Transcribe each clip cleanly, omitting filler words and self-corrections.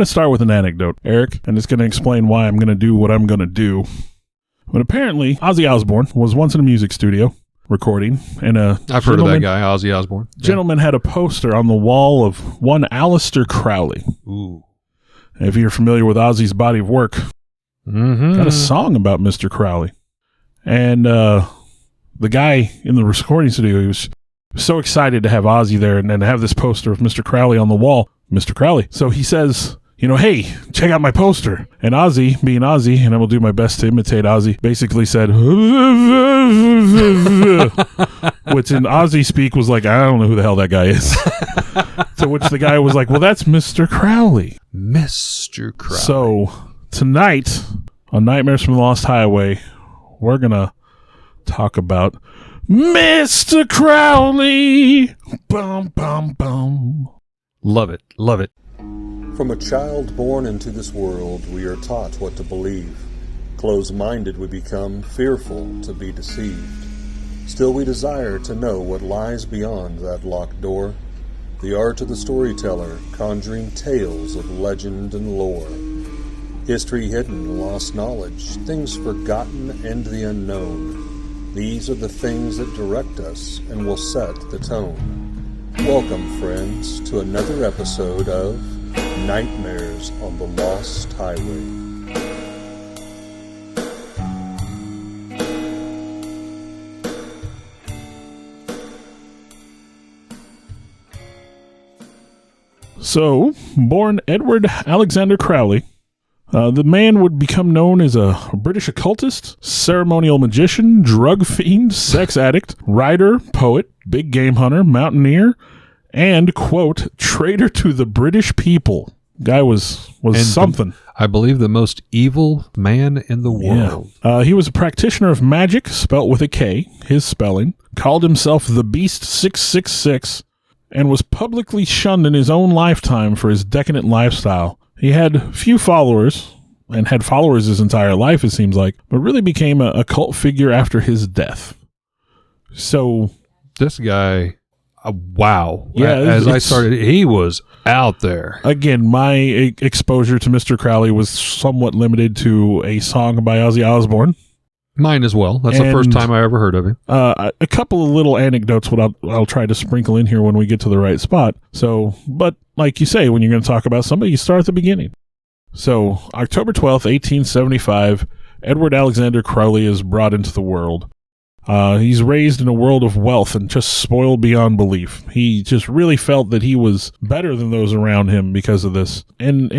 going to start with an anecdote, Eric, and it's going to explain why I'm going to do what I'm going to do. But apparently, Ozzy Osbourne was once in a music studio recording, and I've heard of that guy, Ozzy Osbourne. Gentleman had a poster on the wall of one Aleister Crowley. Ooh. If you're familiar with Ozzy's body of work, got a song about Mr. Crowley. And the guy in the recording studio, he was so excited to have Ozzy there and to have this poster of Mr. Crowley on the wall. Mr. Crowley. So he says, hey, check out my poster. And Ozzy, being Ozzy, and I will do my best to imitate Ozzy, basically said, which in Ozzy speak was like, I don't know who the hell that guy is. To which the guy was like, well, that's Mr. Crowley. Mr. Crowley. So tonight on Nightmares from the Lost Highway, we're going to talk about Mr. Crowley. Bum, bum, bum. Love it. Love it. From a child born into this world, we are taught what to believe. Closed-minded we become, fearful to be deceived. Still we desire to know what lies beyond that locked door. The art of the storyteller, conjuring tales of legend and lore. History hidden, lost knowledge, things forgotten and the unknown. These are the things that direct us and will set the tone. Welcome, friends, to another episode of Nightmares on the Lost Highway. So, born Edward Alexander Crowley, the man would become known as a British occultist, ceremonial magician, drug fiend, sex addict, writer, poet, big game hunter, mountaineer, and, quote, traitor to the British people. Guy was something. I believe the most evil man in the world. Yeah. He was a practitioner of magic, spelt with a K, his spelling, called himself the Beast 666, and was publicly shunned in his own lifetime for his decadent lifestyle. He had few followers, and had followers his entire life, it seems like, but really became a cult figure after his death. So, this guy, wow. Yeah, as I started, he was out there. Again, my exposure to Mr. Crowley was somewhat limited to a song by Ozzy Osbourne. Mine as well. That's the first time I ever heard of him. A couple of little anecdotes what I'll try to sprinkle in here when we get to the right spot. So, but like you say, when you're going to talk about somebody, you start at the beginning. So, October 12th, 1875, Edward Alexander Crowley is brought into the world. He's raised in a world of wealth and just spoiled beyond belief. He just really felt that he was better than those around him because of this. And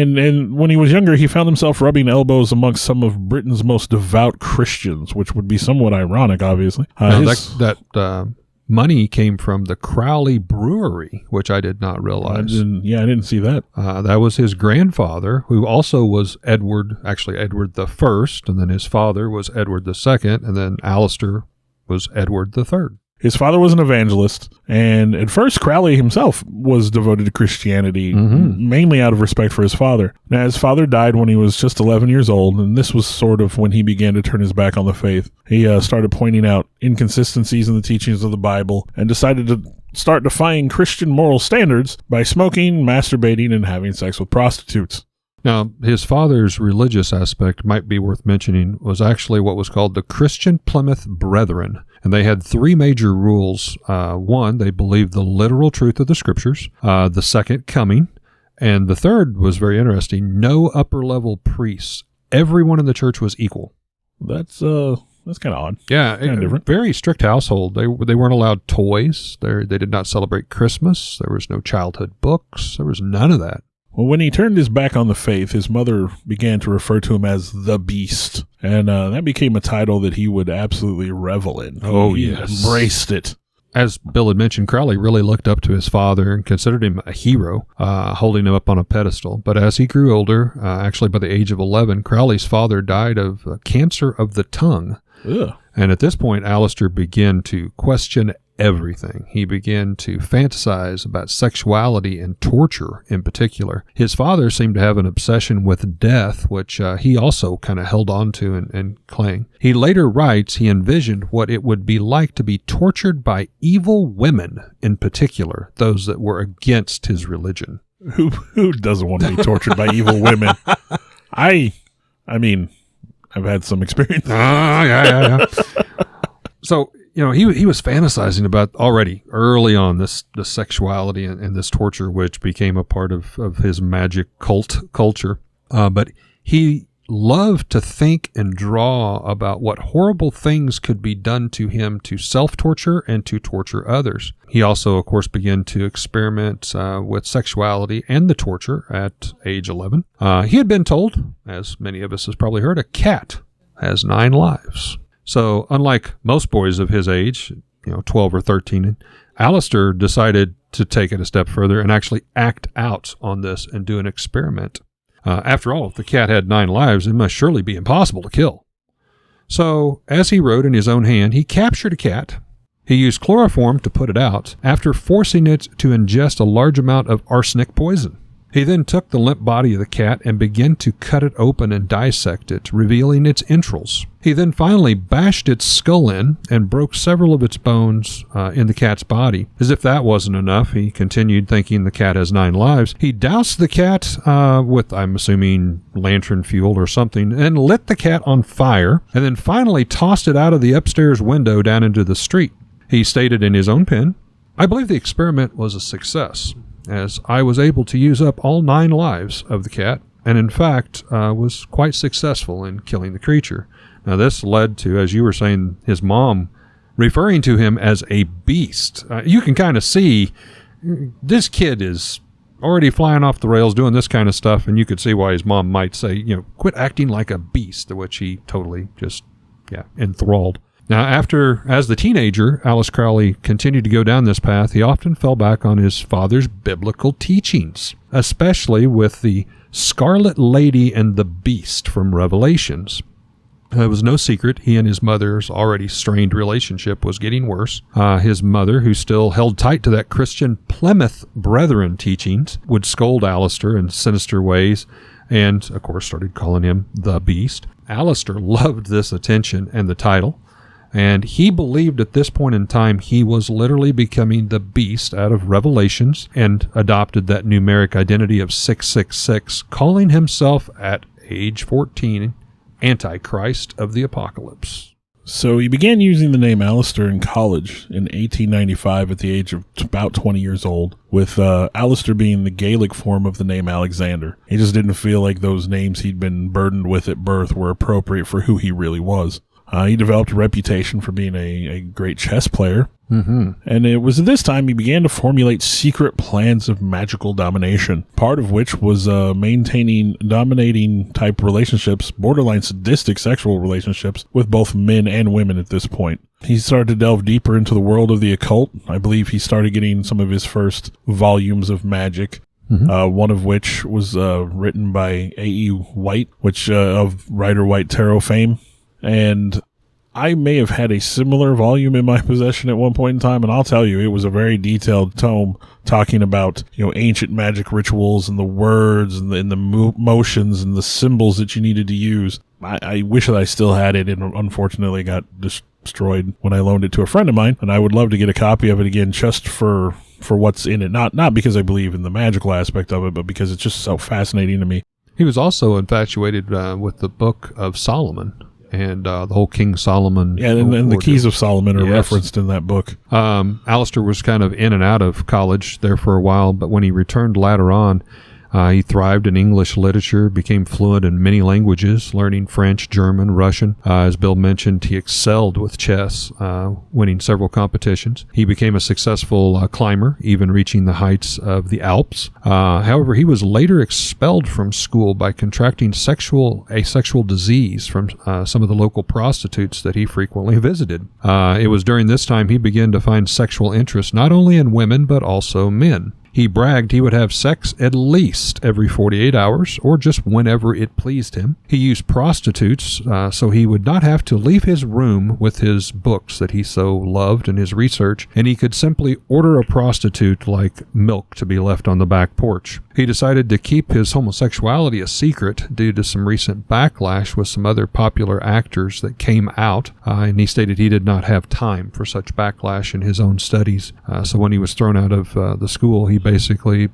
when he was younger, he found himself rubbing elbows amongst some of Britain's most devout Christians, which would be somewhat ironic, obviously. That money came from the Crowley Brewery, which I did not realize. I didn't see that. That was his grandfather, who also was Edward the First, and then his father was Edward the Second, and then Aleister was Edward the Third. His father was an evangelist, and at first Crowley himself was devoted to Christianity, mainly out of respect for his father. Now, his father died when he was just 11 years old, and this was sort of when he began to turn his back on the faith. He started pointing out inconsistencies in the teachings of the Bible and decided to start defying Christian moral standards by smoking, masturbating, and having sex with prostitutes. Now, his father's religious aspect, might be worth mentioning, was actually what was called the Christian Plymouth Brethren. And they had three major rules. One, they believed the literal truth of the scriptures. The second, coming. And the third was very interesting, no upper-level priests. Everyone in the church was equal. That's kind of odd. Yeah, kind of different. Very strict household. They weren't allowed toys. They did not celebrate Christmas. There was no childhood books. There was none of that. Well, when he turned his back on the faith, his mother began to refer to him as the Beast, and that became a title that he would absolutely revel in. He embraced it. As Bill had mentioned, Crowley really looked up to his father and considered him a hero, holding him up on a pedestal. But as he grew older, actually by the age of 11, Crowley's father died of cancer of the tongue. Ugh. And at this point, Aleister began to question everything. He began to fantasize about sexuality and torture in particular. His father seemed to have an obsession with death, which he also kind of held on to and clung. He later writes he envisioned what it would be like to be tortured by evil women, in particular, those that were against his religion. Who doesn't want to be tortured by evil women? I mean, I've had some experience. Yeah. So, he was fantasizing about already early on the sexuality and this torture, which became a part of his magic cult culture. But he loved to think and draw about what horrible things could be done to him to self-torture and to torture others. He also, of course, began to experiment with sexuality and the torture at age 11. He had been told, as many of us has probably heard, a cat has 9 lives. So unlike most boys of his age, 12 or 13, Aleister decided to take it a step further and actually act out on this and do an experiment. After all, if the cat had 9 lives, it must surely be impossible to kill. So, as he wrote in his own hand, he captured a cat. He used chloroform to put it out, after forcing it to ingest a large amount of arsenic poison. He then took the limp body of the cat and began to cut it open and dissect it, revealing its entrails. He then finally bashed its skull in and broke several of its bones in the cat's body. As if that wasn't enough, he continued, thinking the cat has 9 lives. He doused the cat with, I'm assuming, lantern fuel or something, and lit the cat on fire, and then finally tossed it out of the upstairs window down into the street. He stated in his own pen, "I believe the experiment was a success, as I was able to use up all 9 lives of the cat, and in fact was quite successful in killing the creature." Now this led to, as you were saying, his mom referring to him as a beast. You can kind of see this kid is already flying off the rails doing this kind of stuff, and you could see why his mom might say, quit acting like a beast, to which he totally just, enthralled. Now, as the teenager, Aleister Crowley continued to go down this path, he often fell back on his father's biblical teachings, especially with the Scarlet Lady and the Beast from Revelations. It was no secret he and his mother's already strained relationship was getting worse. His mother, who still held tight to that Christian Plymouth Brethren teachings, would scold Aleister in sinister ways and, of course, started calling him the Beast. Aleister loved this attention and the title, and he believed at this point in time he was literally becoming the Beast out of Revelations and adopted that numeric identity of 666, calling himself at age 14 Antichrist of the Apocalypse. So he began using the name Aleister in college in 1895 at the age of about 20 years old, with Aleister being the Gaelic form of the name Alexander. He just didn't feel like those names he'd been burdened with at birth were appropriate for who he really was. He developed a reputation for being a great chess player, and it was at this time he began to formulate secret plans of magical domination, part of which was maintaining dominating type relationships, borderline sadistic sexual relationships, with both men and women at this point. He started to delve deeper into the world of the occult. I believe he started getting some of his first volumes of magic. One of which was written by A.E. White, of Rider Waite Tarot fame. And I may have had a similar volume in my possession at one point in time, and I'll tell you, it was a very detailed tome talking about, ancient magic rituals and the words and the motions and the symbols that you needed to use. I wish that I still had it, and unfortunately got destroyed when I loaned it to a friend of mine, and I would love to get a copy of it again just for what's in it. Not because I believe in the magical aspect of it, but because it's just so fascinating to me. He was also infatuated with the Book of Solomon. And the whole King Solomon. Yeah, and the Keys of Solomon are referenced in that book. Aleister was kind of in and out of college there for a while, but when he returned later on, he thrived in English literature, became fluent in many languages, learning French, German, Russian. As Bill mentioned, he excelled with chess, winning several competitions. He became a successful climber, even reaching the heights of the Alps. However, he was later expelled from school by contracting a sexual disease from some of the local prostitutes that he frequently visited. It was during this time he began to find sexual interest not only in women but also men. He bragged he would have sex at least every 48 hours or just whenever it pleased him. He used prostitutes so he would not have to leave his room with his books that he so loved and his research, and he could simply order a prostitute like milk to be left on the back porch. He decided to keep his homosexuality a secret due to some recent backlash with some other popular actors that came out, and he stated he did not have time for such backlash in his own studies. So when he was thrown out of the school, he basically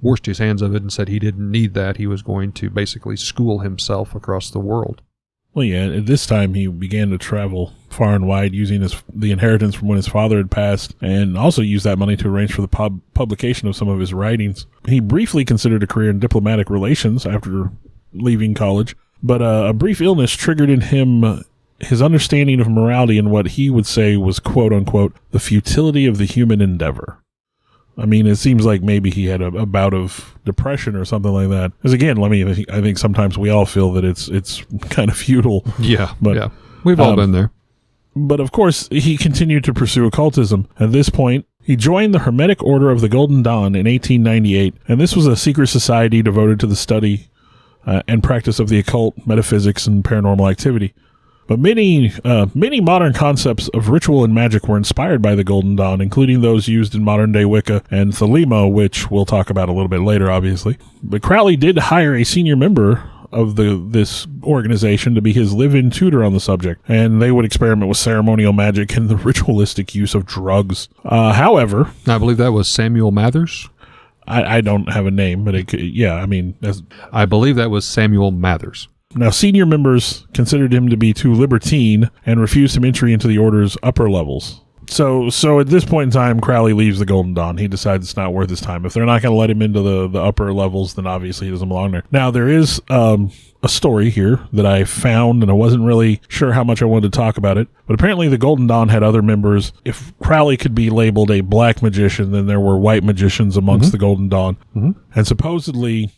washed his hands of it and said he didn't need that. He was going to basically school himself across the world. Well, yeah, at this time he began to travel far and wide using the inheritance from when his father had passed, and also used that money to arrange for the publication of some of his writings. He briefly considered a career in diplomatic relations after leaving college, but a brief illness triggered in him his understanding of morality and what he would say was, quote unquote, the futility of the human endeavor. I mean, it seems like maybe he had a bout of depression or something like that. Because again, I think sometimes we all feel that it's kind of futile. Yeah, but, yeah. We've all been there. But of course, he continued to pursue occultism. At this point, he joined the Hermetic Order of the Golden Dawn in 1898, and this was a secret society devoted to the study and practice of the occult, metaphysics, and paranormal activity. But many modern concepts of ritual and magic were inspired by the Golden Dawn, including those used in modern-day Wicca and Thelema, which we'll talk about a little bit later, obviously. But Crowley did hire a senior member of this organization to be his live-in tutor on the subject, and they would experiment with ceremonial magic and the ritualistic use of drugs. However, I believe that was Samuel Mathers. I don't have a name, but I believe that was Samuel Mathers. Now, senior members considered him to be too libertine and refused him entry into the order's upper levels. So at this point in time, Crowley leaves the Golden Dawn. He decides it's not worth his time. If they're not going to let him into the upper levels, then obviously he doesn't belong there. Now, there is a story here that I found, and I wasn't really sure how much I wanted to talk about it. But apparently the Golden Dawn had other members. If Crowley could be labeled a black magician, then there were white magicians amongst the Golden Dawn. Mm-hmm. And supposedly,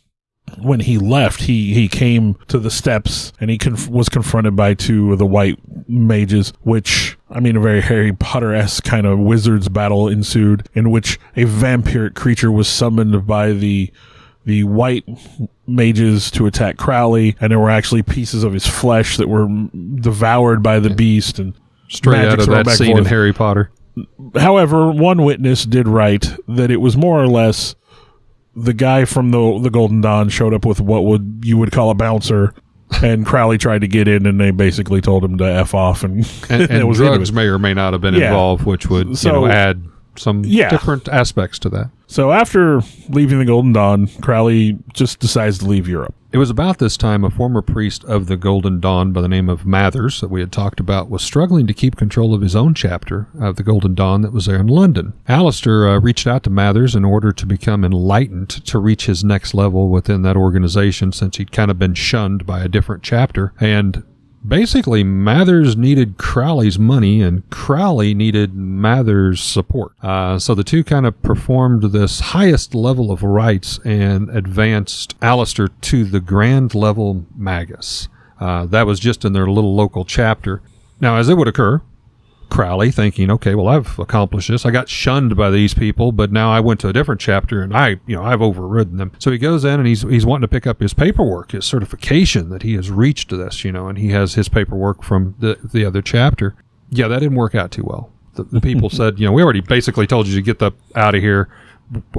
when he left, he came to the steps and he was confronted by two of the white mages, which, I mean, a very Harry Potter-esque kind of wizard's battle ensued, in which a vampiric creature was summoned by the white mages to attack Crowley, and there were actually pieces of his flesh that were devoured by the beast. And straight out of that scene in Harry Potter. However, one witness did write that it was more or less the guy from the Golden Dawn showed up with what you would call a bouncer, and Crowley tried to get in, and they basically told him to F off. And was drugs may or may not have been involved, which would add some different aspects to that. So after leaving the Golden Dawn, Crowley just decides to leave Europe. It was about this time a former priest of the Golden Dawn by the name of Mathers, that we had talked about, was struggling to keep control of his own chapter of the Golden Dawn that was there in London. Aleister reached out to Mathers in order to become enlightened to reach his next level within that organization, since he'd kind of been shunned by a different chapter. And basically, Mathers needed Crowley's money, and Crowley needed Mathers' support. So the two kind of performed this highest level of rites and advanced Aleister to the grand level magus. That was just in their little local chapter. Now, as it would occur, Crowley thinking, okay, well, I've accomplished this. I got shunned by these people, but now I went to a different chapter and I've overridden them. So he goes in and he's wanting to pick up his paperwork, his certification that he has reached to this, and he has his paperwork from the other chapter. Yeah, that didn't work out too well. The people said, we already basically told you to get out of here.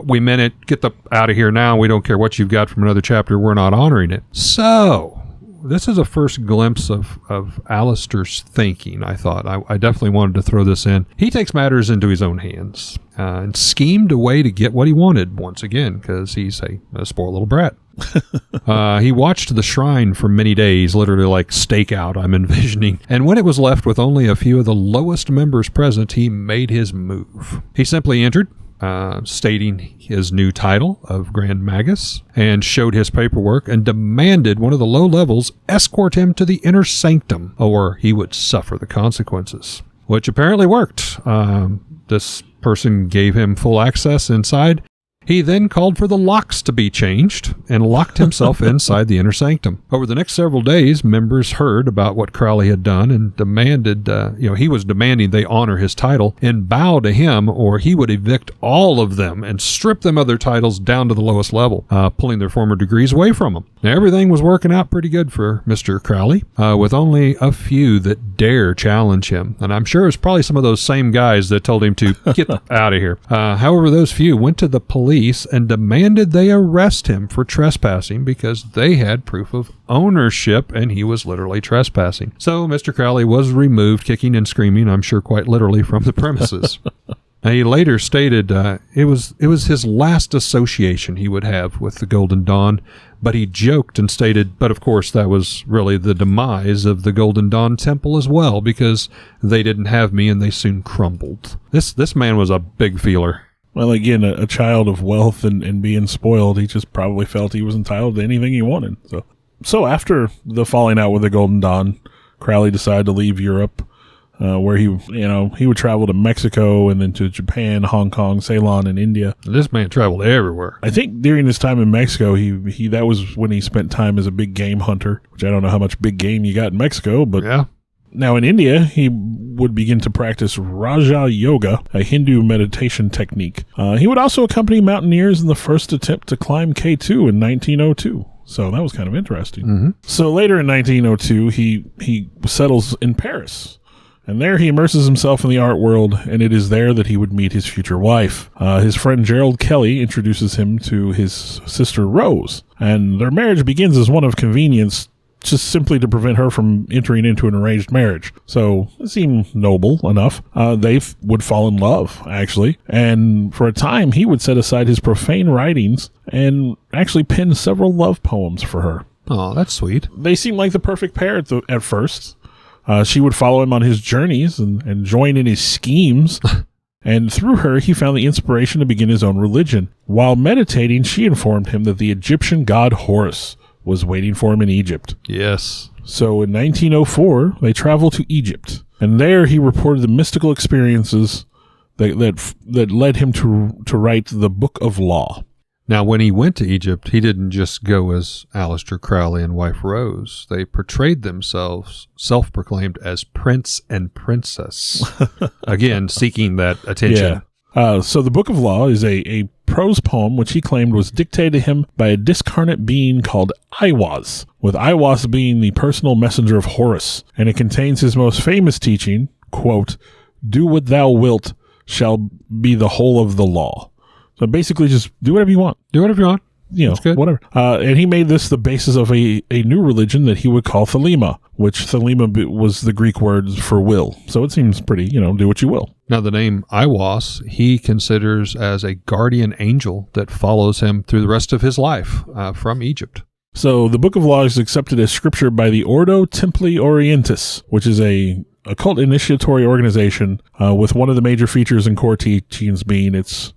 We meant it. Get out of here now. We don't care what you've got from another chapter. We're not honoring it. So this is a first glimpse of Aleister's thinking, I thought. I definitely wanted to throw this in. He takes matters into his own hands and schemed a way to get what he wanted, once again, because he's a spoiled little brat. He watched the shrine for many days, literally like stakeout, I'm envisioning. And when it was left with only a few of the lowest members present, he made his move. He simply entered, stating his new title of Grand Magus, and showed his paperwork and demanded one of the low levels escort him to the inner sanctum, or he would suffer the consequences, which apparently worked. This person gave him full access inside. He then called for the locks to be changed and locked himself inside the inner sanctum. Over the next several days, members heard about what Crowley had done and demanded, he was demanding they honor his title and bow to him, or he would evict all of them and strip them of their titles down to the lowest level, pulling their former degrees away from them. Now, everything was working out pretty good for Mr. Crowley, with only a few that dare challenge him. And I'm sure it's probably some of those same guys that told him to get out of here. However, those few went to the police and demanded they arrest him for trespassing because they had proof of ownership and he was literally trespassing. So Mr. Crowley was removed, kicking and screaming, I'm sure quite literally, from the premises. Now, he later stated it was his last association he would have with the Golden Dawn, but he joked and stated, but of course that was really the demise of the Golden Dawn Temple as well, because they didn't have me and they soon crumbled. This man was a big feeler. Well, again, a child of wealth and being spoiled, he just probably felt he was entitled to anything he wanted. So after the falling out with the Golden Dawn, Crowley decided to leave Europe, where he would travel to Mexico and then to Japan, Hong Kong, Ceylon, and India. This man traveled everywhere. I think during his time in Mexico, he that was when he spent time as a big game hunter, which I don't know how much big game you got in Mexico, but yeah. Now in India, he would begin to practice Raja Yoga, a Hindu meditation technique. He would also accompany mountaineers in the first attempt to climb K2 in 1902. So that was kind of interesting. Mm-hmm. So later in 1902, he settles in Paris. And there he immerses himself in the art world, and it is there that he would meet his future wife. His friend Gerald Kelly introduces him to his sister Rose, and their marriage begins as one of convenience, just simply to prevent her from entering into an arranged marriage. So it seemed noble enough. They would fall in love, actually, and for a time he would set aside his profane writings and actually pen several love poems for her. Oh, that's sweet. They seemed like the perfect pair at first. She would follow him on his journeys and join in his schemes. And through her, he found the inspiration to begin his own religion. While meditating, she informed him that the Egyptian god Horus was waiting for him in Egypt. Yes. So in 1904, they traveled to Egypt. And there he reported the mystical experiences that led him to write the Book of Law. Now, when he went to Egypt, he didn't just go as Aleister Crowley and wife Rose. They portrayed themselves, self-proclaimed, as prince and princess. Again, seeking that attention. Yeah. So the Book of Law is a prose poem which he claimed was dictated to him by a discarnate being called Aiwass, with Aiwass being the personal messenger of Horus. And it contains his most famous teaching, quote, "Do what thou wilt shall be the whole of the law." So basically just do whatever you want. Do whatever you want. That's good. Whatever. And he made this the basis of a new religion that he would call Thelema, which Thelema was the Greek word for will. So it seems pretty, do what you will. Now, the name Aiwass, he considers as a guardian angel that follows him through the rest of his life from Egypt. So the Book of Law is accepted as scripture by the Ordo Templi Orientis, which is a occult initiatory organization with one of the major features and core teachings being its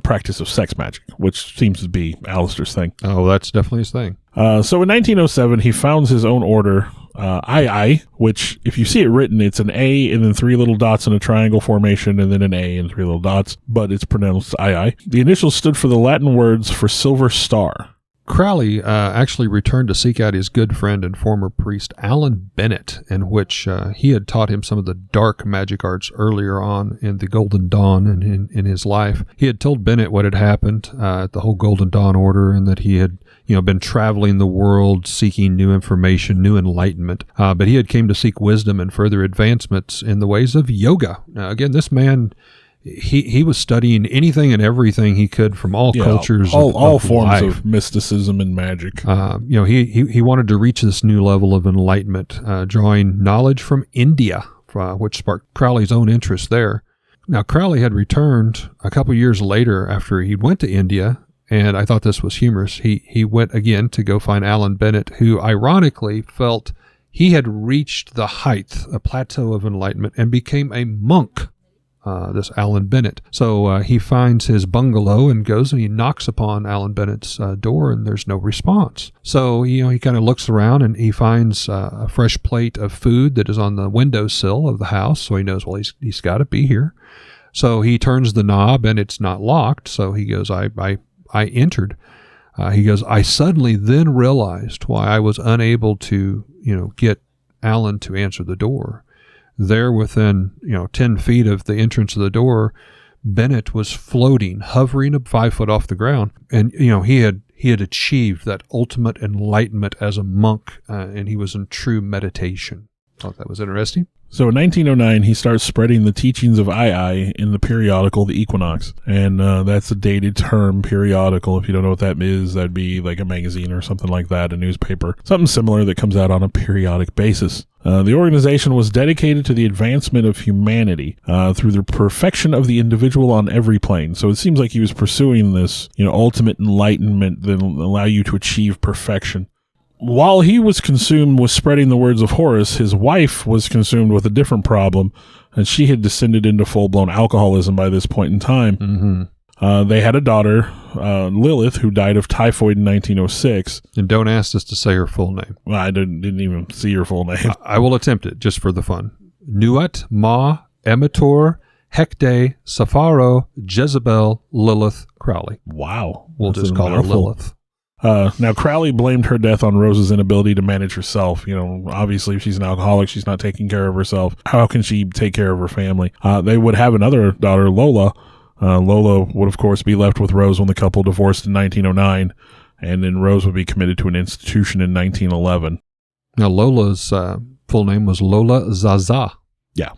practice of sex magic, which seems to be Aleister's thing. Oh, that's definitely his thing. So in 1907, he founds his own order, II, which, if you see it written, it's an A and then three little dots in a triangle formation and then an A and three little dots, but it's pronounced II. The initials stood for the Latin words for silver star. Crowley actually returned to seek out his good friend and former priest Alan Bennett, in which he had taught him some of the dark magic arts earlier on in the Golden Dawn and in his life. He had told Bennett what had happened at the whole Golden Dawn order, and that he had been traveling the world seeking new information, new enlightenment. But he had came to seek wisdom and further advancements in the ways of yoga. Now, again, this man, he was studying anything and everything he could from all cultures, all of forms life. of mysticism and magic. He wanted to reach this new level of enlightenment, drawing knowledge from India, which sparked Crowley's own interest there. Now, Crowley had returned a couple years later after he went to India, and I thought this was humorous. He went again to go find Alan Bennett, who ironically felt he had reached the height, a plateau of enlightenment, and became a monk. This Alan Bennett. So he finds his bungalow and goes and he knocks upon Alan Bennett's door, and there's no response. So, he kind of looks around and he finds a fresh plate of food that is on the windowsill of the house. So he knows, well, he's got to be here. So he turns the knob and it's not locked. So he goes, I entered. He goes, I suddenly then realized why I was unable to, get Alan to answer the door. There within, 10 feet of the entrance of the door, Bennett was floating, hovering 5 foot off the ground. And, he had achieved that ultimate enlightenment as a monk, and he was in true meditation. Thought that was interesting. So in 1909, he starts spreading the teachings of II in the periodical The Equinox. And that's a dated term, periodical. If you don't know what that is, that'd be like a magazine or something like that, a newspaper. Something similar that comes out on a periodic basis. The organization was dedicated to the advancement of humanity through the perfection of the individual on every plane. So it seems like he was pursuing this, ultimate enlightenment that will allow you to achieve perfection. While he was consumed with spreading the words of Horus, his wife was consumed with a different problem, and she had descended into full-blown alcoholism by this point in time. Mm-hmm. They had a daughter, Lilith, who died of typhoid in 1906. And don't ask us to say her full name. Well, I didn't even see her full name. I will attempt it just for the fun. Nuat Ma Emitor Hecate Sappho Jezebel Lilith Crowley. Wow. We'll That's just a call her mouthful. Lilith. Now, Crowley blamed her death on Rose's inability to manage herself. Obviously, if she's an alcoholic, she's not taking care of herself. How can she take care of her family? They would have another daughter, Lola. Lola would, of course, be left with Rose when the couple divorced in 1909, and then Rose would be committed to an institution in 1911. Now, Lola's full name was Lola Zaza. Yeah.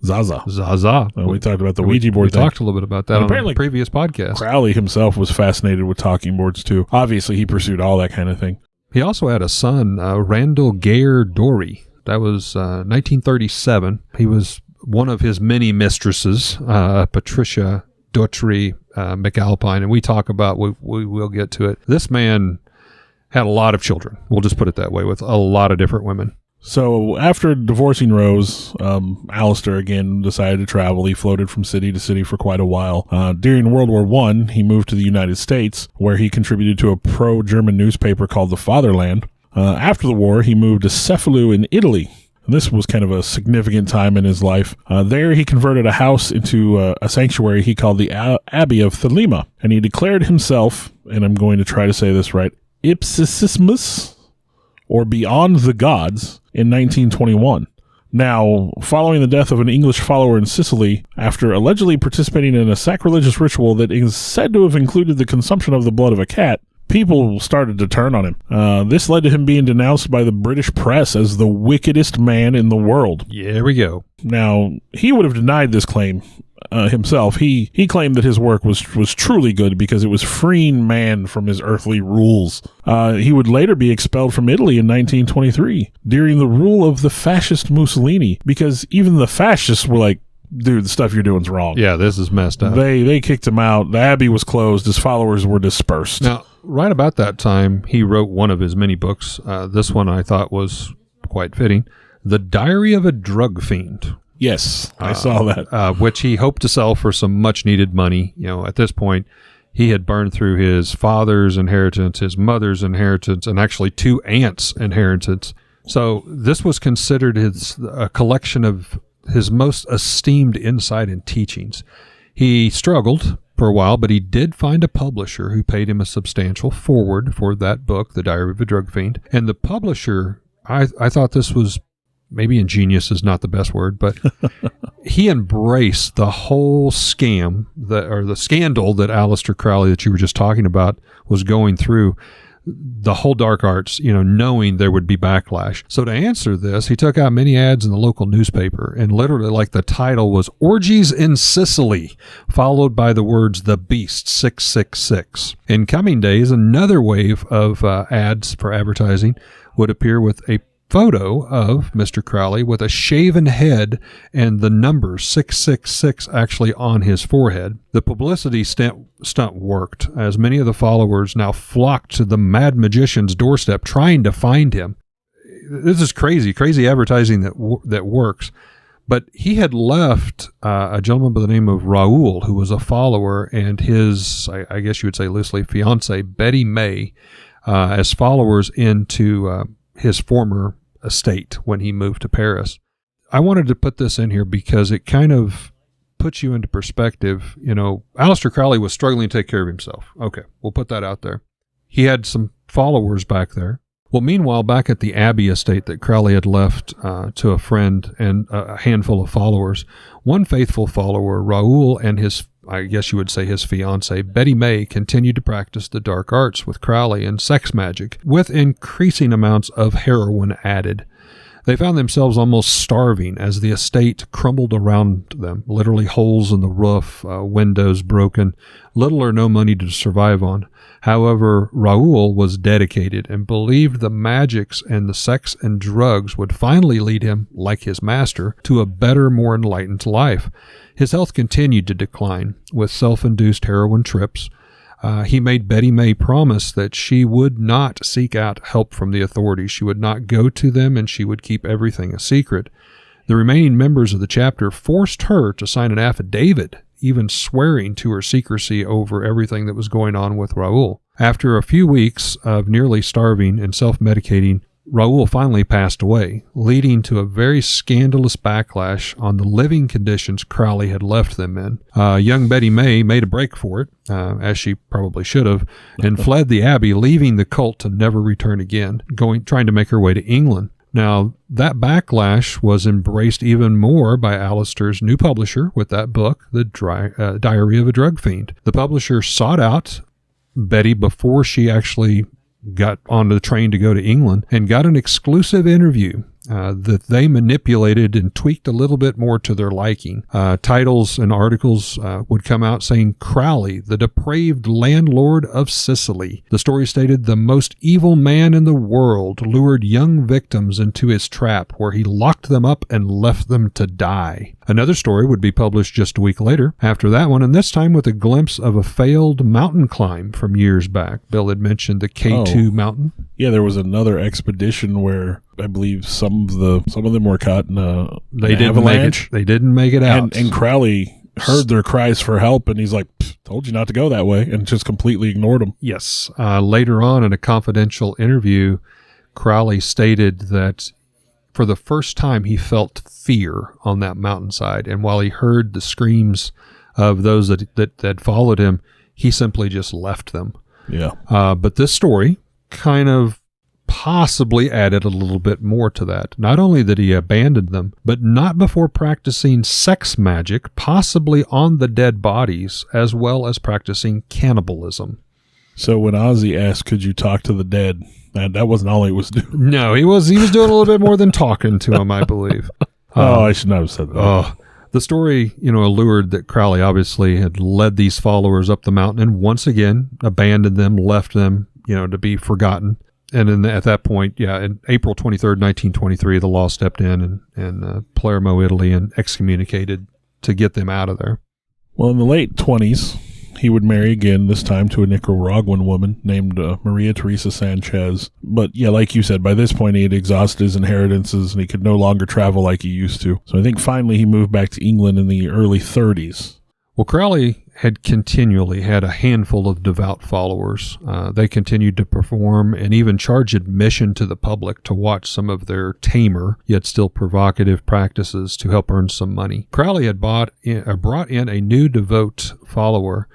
Zaza. Zaza. We talked about the Ouija board We thing. talked a little bit about that And on apparently the previous podcast. Crowley himself was fascinated with talking boards, too. Obviously, he pursued all that kind of thing. He also had a son, Randall Gare Dory. That was 1937. He was one of his many mistresses, Patricia Daughtry McAlpine, and we talk about, we will get to it. This man had a lot of children. We'll just put it that way, with a lot of different women. So after divorcing Rose, Aleister again decided to travel. He floated from city to city for quite a while. During World War I, he moved to the United States, where he contributed to a pro-German newspaper called The Fatherland. After the war, he moved to Cefalù in Italy. And this was kind of a significant time in his life. There, he converted a house into a sanctuary he called the Abbey of Thelema. And he declared himself, and I'm going to try to say this right, Ipsissimus, or Beyond the Gods, in 1921. Now, following the death of an English follower in Sicily, after allegedly participating in a sacrilegious ritual that is said to have included the consumption of the blood of a cat, people started to turn on him. This led to him being denounced by the British press as the wickedest man in the world. Yeah, here we go. Now, he would have denied this claim himself. He claimed that his work was truly good because it was freeing man from his earthly rules. He would later be expelled from Italy in 1923 during the rule of the fascist Mussolini, because even the fascists were like, dude, the stuff you're doing's wrong. Yeah, this is messed up. They kicked him out. The abbey was closed. His followers were dispersed. Now, right about that time, he wrote one of his many books. This one I thought was quite fitting. The Diary of a Drug Fiend. Yes, I saw that. Which he hoped to sell for some much-needed money. At this point, he had burned through his father's inheritance, his mother's inheritance, and actually 2 aunts' inheritance. So this was considered a collection of his most esteemed insight and teachings. He struggled for a while, but he did find a publisher who paid him a substantial forward for that book, The Diary of a Drug Fiend. And the publisher, I thought this was, maybe ingenious is not the best word, but he embraced the whole scam, the scandal that Aleister Crowley, that you were just talking about, was going through. The whole dark arts, knowing there would be backlash. So to answer this, he took out many ads in the local newspaper, and literally, like, the title was Orgies in Sicily, followed by the words The Beast 666. In coming days, another wave of ads for advertising would appear with a photo of Mr. Crowley with a shaven head and the number 666 actually on his forehead. The publicity stunt worked, as many of the followers now flocked to the mad magician's doorstep trying to find him. This is crazy advertising that works. But he had left a gentleman by the name of Raoul, who was a follower, and his, I guess you would say loosely, fiancée, Betty May, as followers into his former estate when he moved to Paris. I wanted to put this in here because it kind of puts you into perspective. Aleister Crowley was struggling to take care of himself. Okay, we'll put that out there. He had some followers back there. Well, meanwhile, back at the Abbey estate that Crowley had left to a friend and a handful of followers, one faithful follower, Raoul, and his, I guess you would say his fiancée, Betty May, continued to practice the dark arts with Crowley and sex magic, with increasing amounts of heroin added. They found themselves almost starving as the estate crumbled around them, literally holes in the roof, windows broken, little or no money to survive on. However, Raoul was dedicated and believed the magics and the sex and drugs would finally lead him, like his master, to a better, more enlightened life. His health continued to decline with self-induced heroin trips. He made Betty May promise that she would not seek out help from the authorities. She would not go to them, and she would keep everything a secret. The remaining members of the chapter forced her to sign an affidavit, even swearing to her secrecy over everything that was going on with Raoul. After a few weeks of nearly starving and self-medicating, Raoul finally passed away, leading to a very scandalous backlash on the living conditions Crowley had left them in. Young Betty May made a break for it, as she probably should have, and fled the abbey, leaving the cult to never return again, trying to make her way to England. Now, that backlash was embraced even more by Aleister's new publisher with that book, The Diary of a Drug Fiend. The publisher sought out Betty before she actually got on the train to go to England and got an exclusive interview that they manipulated and tweaked a little bit more to their liking. Titles and articles would come out saying, Crowley, the depraved landlord of Sicily. The story stated the most evil man in the world lured young victims into his trap where he locked them up and left them to die. Another story would be published just a week later after that one, and this time with a glimpse of a failed mountain climb from years back. Bill had mentioned the K2 mountain. Yeah, there was another expedition where I believe some of them were caught in They didn't avalanche. They didn't make it out. And Crowley heard their cries for help, and he's like, told you not to go that way, and just completely ignored them. Yes. Later on in a confidential interview, Crowley stated that for the first time he felt fear on that mountainside, and while he heard the screams of those that followed him, he simply just left them. Yeah. But this story kind of possibly added a little bit more to that. Not only that he abandoned them, but not before practicing sex magic, possibly on the dead bodies, as well as practicing cannibalism. So when Ozzy asked, could you talk to the dead, that wasn't all he was doing. No, he was doing a little bit more than talking to him, I believe. I should not have said that. The story, allured that Crowley obviously had led these followers up the mountain and once again abandoned them, left them, to be forgotten. And then at that point, in April 23rd, 1923, the law stepped in and Palermo, Italy, and excommunicated to get them out of there. Well, in the late 20s, he would marry again, this time to a Nicaraguan woman named Maria Teresa Sanchez. But yeah, like you said, by this point he had exhausted his inheritances and he could no longer travel like he used to. So I think finally he moved back to England in the early 30s. Well, Crowley had continually had a handful of devout followers. They continued to perform and even charge admission to the public to watch some of their tamer, yet still provocative practices to help earn some money. Crowley had brought in a new devout follower,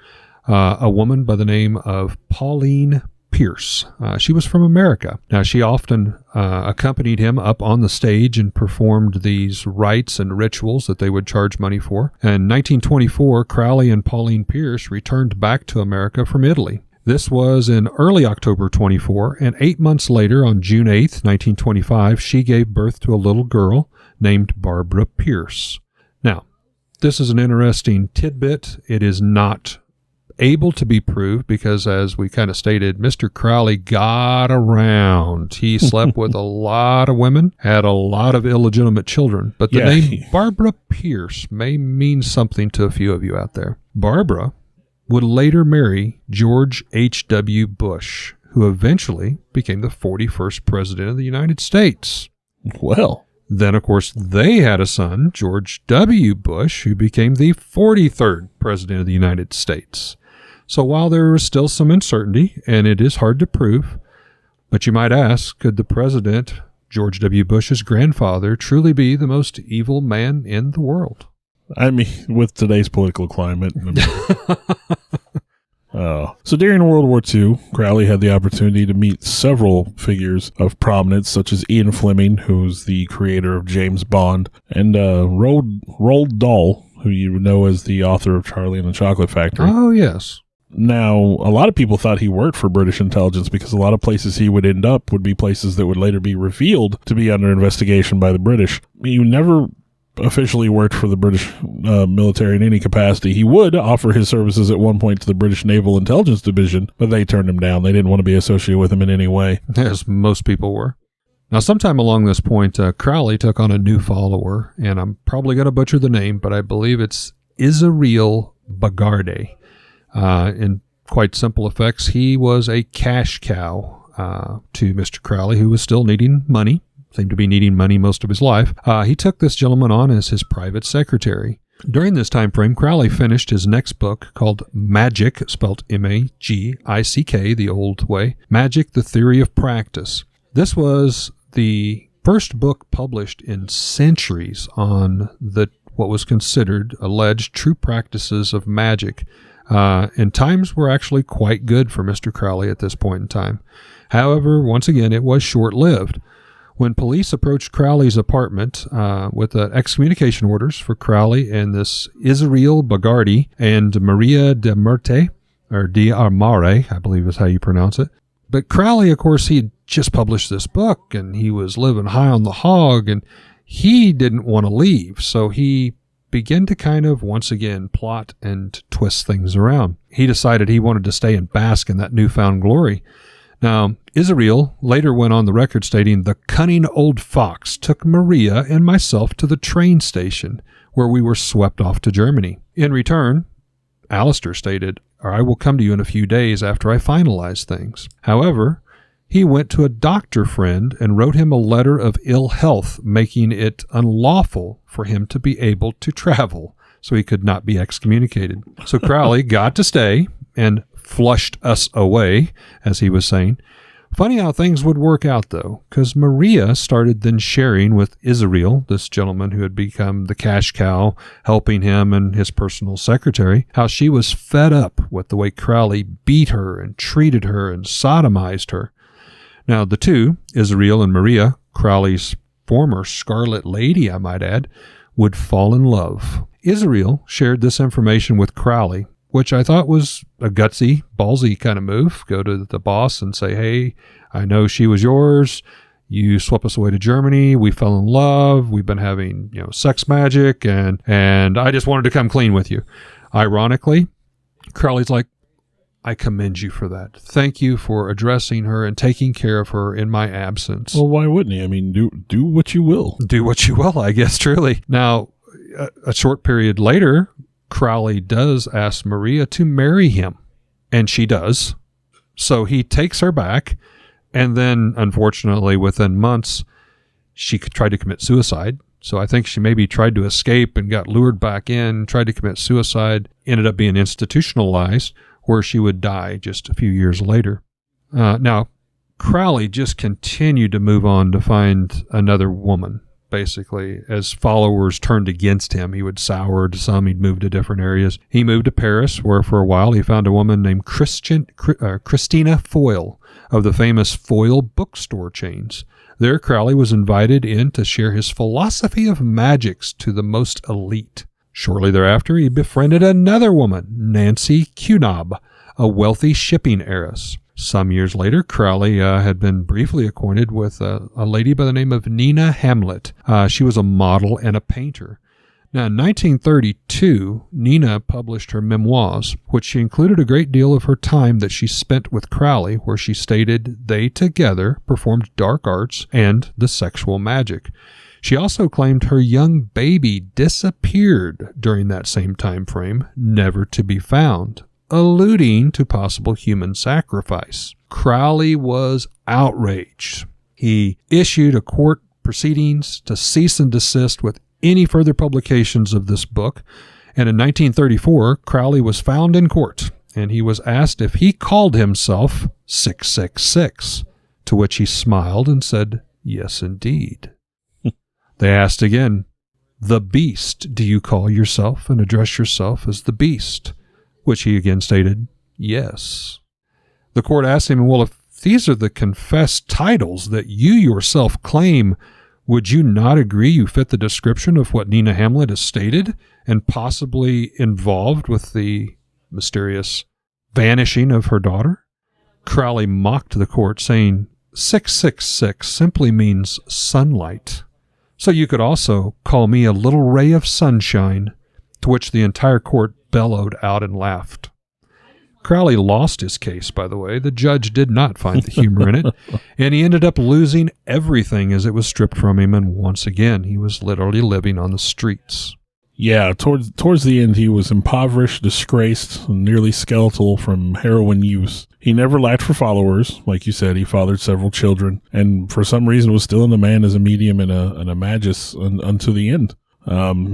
a woman by the name of Pauline Pierce. She was from America. Now, she often accompanied him up on the stage and performed these rites and rituals that they would charge money for. In 1924, Crowley and Pauline Pierce returned back to America from Italy. This was in early October 24, and 8 months later, on June 8th, 1925, she gave birth to a little girl named Barbara Pierce. Now, this is an interesting tidbit. It is not able to be proved because, as we kind of stated, Mr. Crowley got around. He slept with a lot of women, had a lot of illegitimate children, but the name Barbara Pierce may mean something to a few of you out there. Barbara would later marry George H.W. Bush, who eventually became the 41st president of the United States. Well, then, of course, they had a son, George W. Bush, who became the 43rd president of the United States. So while there is still some uncertainty, and it is hard to prove, but you might ask, could the president, George W. Bush's grandfather, truly be the most evil man in the world? I mean, with today's political climate. So during World War II, Crowley had the opportunity to meet several figures of prominence, such as Ian Fleming, who's the creator of James Bond, and Roald Dahl, who you know as the author of Charlie and the Chocolate Factory. Oh, yes. Now, a lot of people thought he worked for British intelligence because a lot of places he would end up would be places that would later be revealed to be under investigation by the British. He never officially worked for the British military in any capacity. He would offer his services at one point to the British Naval Intelligence Division, but they turned him down. They didn't want to be associated with him in any way. As most people were. Now, sometime along this point, Crowley took on a new follower, and I'm probably going to butcher the name, but I believe it's Israel Bagarde. In quite simple effects, he was a cash cow to Mr. Crowley, who was still needing money, seemed to be needing money most of his life. He took this gentleman on as his private secretary. During this time frame, Crowley finished his next book called Magic, spelled M-A-G-I-C-K, the old way, Magic, the Theory of Practice. This was the first book published in centuries on what was considered alleged true practices of magic. And times were actually quite good for Mr. Crowley at this point in time. However, once again, it was short-lived. When police approached Crowley's apartment with excommunication orders for Crowley and this Israel Bagardi and Maria de Merte, or de Armare, I believe is how you pronounce it. But Crowley, of course, he had just published this book, and he was living high on the hog, and he didn't want to leave, so he began to kind of, once again, plot and twist things around. He decided he wanted to stay and bask in that newfound glory. Now, Israel later went on the record stating, "The cunning old fox took Maria and myself to the train station, where we were swept off to Germany. In return," Aleister stated, "I will come to you in a few days after I finalize things." However, he went to a doctor friend and wrote him a letter of ill health, making it unlawful for him to be able to travel, so he could not be excommunicated. So Crowley got to stay and flushed us away, as he was saying. Funny how things would work out, though, because Maria started then sharing with Israel, this gentleman who had become the cash cow, helping him and his personal secretary, how she was fed up with the way Crowley beat her and treated her and sodomized her. Now, the two, Israel and Maria, Crowley's former Scarlet Lady, I might add, would fall in love. Israel shared this information with Crowley, which I thought was a gutsy, ballsy kind of move. Go to the boss and say, "Hey, I know she was yours. You swept us away to Germany. We fell in love. We've been having, sex magic, and I just wanted to come clean with you." Ironically, Crowley's like, "I commend you for that. Thank you for addressing her and taking care of her in my absence." Well, why wouldn't he? I mean, do what you will. Do what you will, I guess, truly. Now, a short period later, Crowley does ask Maria to marry him, and she does. So he takes her back, and then, unfortunately, within months, she tried to commit suicide. So I think she maybe tried to escape and got lured back in, tried to commit suicide, ended up being institutionalized, where she would die just a few years later. Now, Crowley just continued to move on to find another woman. Basically, as followers turned against him, he would sour to some, he'd move to different areas. He moved to Paris, where for a while he found a woman named Christina Foyle of the famous Foyle bookstore chains. There, Crowley was invited in to share his philosophy of magics to the most elite. Shortly thereafter, he befriended another woman, Nancy Cunab, a wealthy shipping heiress. Some years later, Crowley had been briefly acquainted with a lady by the name of Nina Hamlet. She was a model and a painter. Now, in 1932, Nina published her memoirs, which she included a great deal of her time that she spent with Crowley, where she stated they together performed dark arts and the sexual magic. She also claimed her young baby disappeared during that same time frame, never to be found, alluding to possible human sacrifice. Crowley was outraged. He issued a court proceedings to cease and desist with any further publications of this book, and in 1934, Crowley was found in court, and he was asked if he called himself 666, to which he smiled and said, "Yes, indeed." They asked again, "The Beast, do you call yourself and address yourself as the Beast?" Which he again stated, "Yes." The court asked him, "Well, if these are the confessed titles that you yourself claim, would you not agree you fit the description of what Nina Hamlet has stated and possibly involved with the mysterious vanishing of her daughter. Crowley mocked the court, saying 666 simply means sunlight. So you could also call me a little ray of sunshine, to which the entire court bellowed out and laughed. Crowley lost his case, by the way. The judge did not find the humor in it, and he ended up losing everything as it was stripped from him, and once again, he was literally living on the streets. Yeah, towards the end, he was impoverished, disgraced, and nearly skeletal from heroin use. He never lacked for followers. Like you said, he fathered several children, and for some reason was still in demand as a medium and a magus unto the end.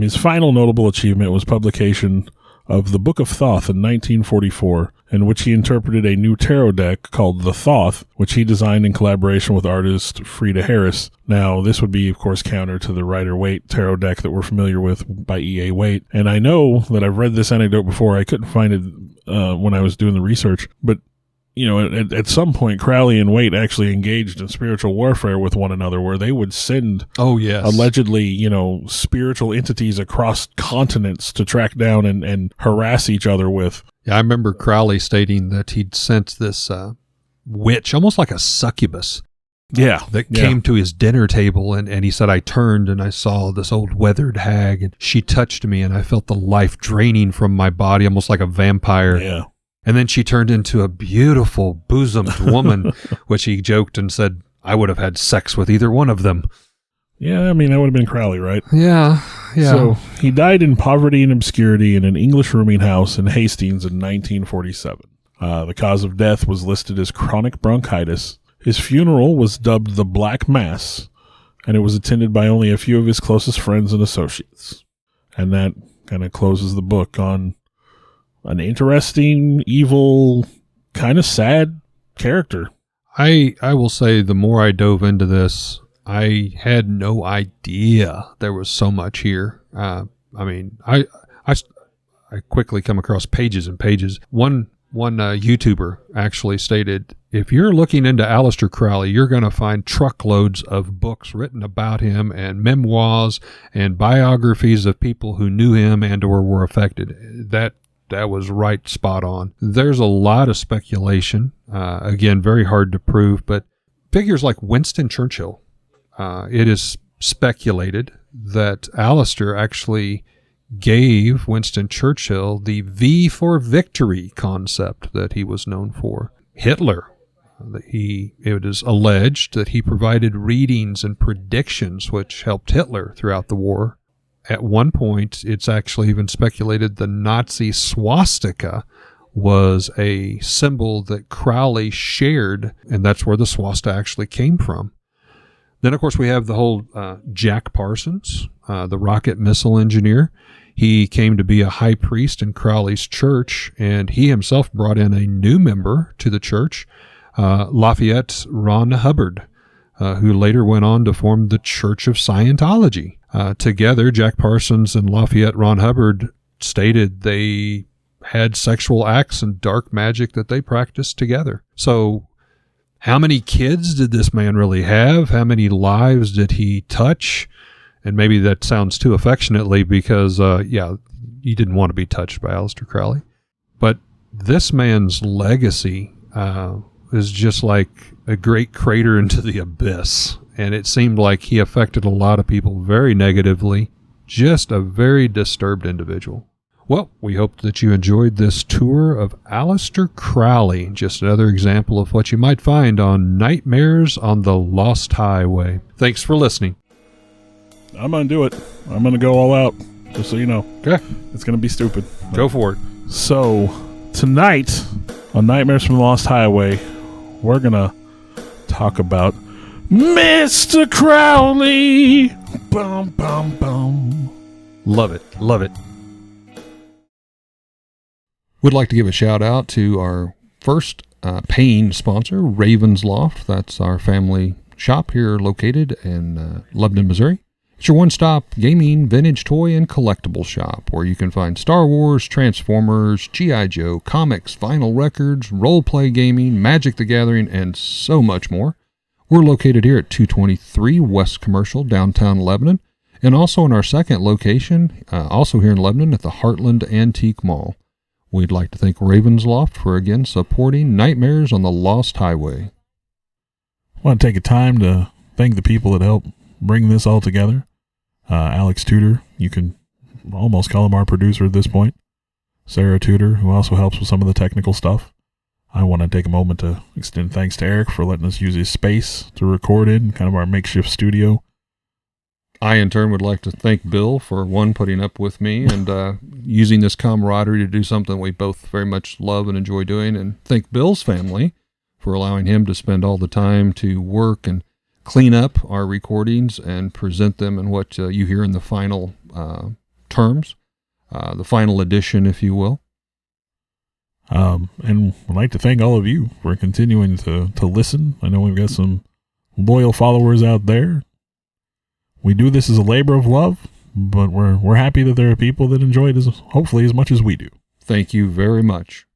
His final notable achievement was publication of the Book of Thoth in 1944, in which he interpreted a new tarot deck called the Thoth, which he designed in collaboration with artist Frieda Harris. Now, this would be, of course, counter to the Rider-Waite tarot deck that we're familiar with by E.A. Waite. And I know that I've read this anecdote before. I couldn't find it when I was doing the research, but you know, at some point, Crowley and Waite actually engaged in spiritual warfare with one another, where they would send, allegedly, you know, spiritual entities across continents to track down and harass each other with. Yeah, I remember Crowley stating that he'd sent this witch, almost like a succubus, that came to his dinner table, and he said, I turned and I saw this old weathered hag, and she touched me, and I felt the life draining from my body, almost like a vampire. Yeah. And then she turned into a beautiful bosomed woman, which he joked and said, I would have had sex with either one of them. Yeah, I mean, that would have been Crowley, right? Yeah. So he died in poverty and obscurity in an English rooming house in Hastings in 1947. The cause of death was listed as chronic bronchitis. His funeral was dubbed the Black Mass, and it was attended by only a few of his closest friends and associates. And that kind of closes the book on an interesting, evil, kind of sad character. I will say the more I dove into this, I had no idea there was so much here. I mean, I quickly come across pages and pages. One YouTuber actually stated, if you're looking into Aleister Crowley, you're going to find truckloads of books written about him and memoirs and biographies of people who knew him and or were affected. That was right spot on. There's a lot of speculation. Again, very hard to prove, but figures like Winston Churchill, it is speculated that Aleister actually gave Winston Churchill the V for victory concept that he was known for. Hitler, it is alleged that he provided readings and predictions which helped Hitler throughout the war. At one point, it's actually even speculated the Nazi swastika was a symbol that Crowley shared, and that's where the swastika actually came from. Then, of course, we have the whole Jack Parsons, the rocket missile engineer. He came to be a high priest in Crowley's church, and he himself brought in a new member to the church, Lafayette Ron Hubbard, who later went on to form the Church of Scientology. Together, Jack Parsons and Lafayette Ron Hubbard stated they had sexual acts and dark magic that they practiced together. So how many kids did this man really have? How many lives did he touch? And maybe that sounds too affectionately because, you didn't want to be touched by Aleister Crowley. But this man's legacy is just like a great crater into the abyss. And it seemed like he affected a lot of people very negatively. Just a very disturbed individual. Well, we hope that you enjoyed this tour of Aleister Crowley. Just another example of what you might find on Nightmares on the Lost Highway. Thanks for listening. I'm going to do it. I'm going to go all out, just so you know. Okay. It's going to be stupid. Go for it. So, tonight on Nightmares from the Lost Highway, we're going to talk about Mr. Crowley. Bum, bum, bum. Love it. Love it. Would like to give a shout out to our first paying sponsor, Raven's Loft. That's our family shop here located in Lebanon, Missouri. It's your one-stop gaming, vintage toy, and collectible shop where you can find Star Wars, Transformers, G.I. Joe, comics, vinyl records, role-play gaming, Magic the Gathering, and so much more. We're located here at 223 West Commercial, downtown Lebanon, and also in our second location, also here in Lebanon at the Heartland Antique Mall. We'd like to thank Ravensloft for again supporting Nightmares on the Lost Highway. I want to take a time to thank the people that helped bring this all together. Alex Tudor, you can almost call him our producer at this point. Sarah Tudor, who also helps with some of the technical stuff. I want to take a moment to extend thanks to Eric for letting us use his space to record in, kind of our makeshift studio. I, in turn, would like to thank Bill for, one, putting up with me and using this camaraderie to do something we both very much love and enjoy doing, and thank Bill's family for allowing him to spend all the time to work and clean up our recordings and present them in what you hear in the final terms, the final edition, if you will. And I'd like to thank all of you for continuing to listen. I know we've got some loyal followers out there. We do this as a labor of love, but we're happy that there are people that enjoy it hopefully as much as we do. Thank you very much.